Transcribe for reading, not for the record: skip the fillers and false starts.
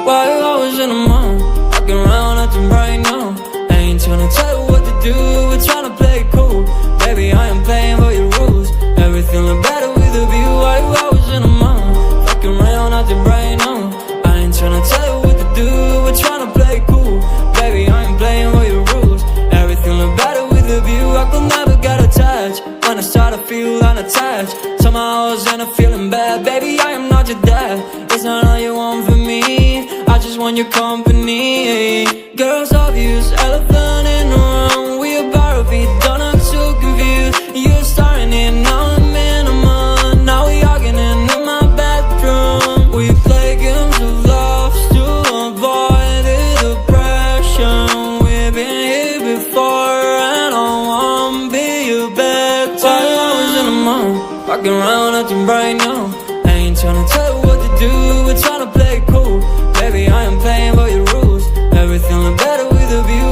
Why you always in the mood? Walking around acting right now. I ain't tryna tell you what to do, we're tryna play it cool. Baby, I am playing by your rules. Everything look better with a view. Why you always in the mood? Walking around acting right now. I ain't tryna tell you what to do, we're tryna play it cool. Baby, I am playing by your rules. Everything look better with a view. I could never get attached when I start to feel unattached. Somehow I was in a feeling bad. Baby, I am not your dad. It's not all you want from me, I just want your company. Girls obvious, elephant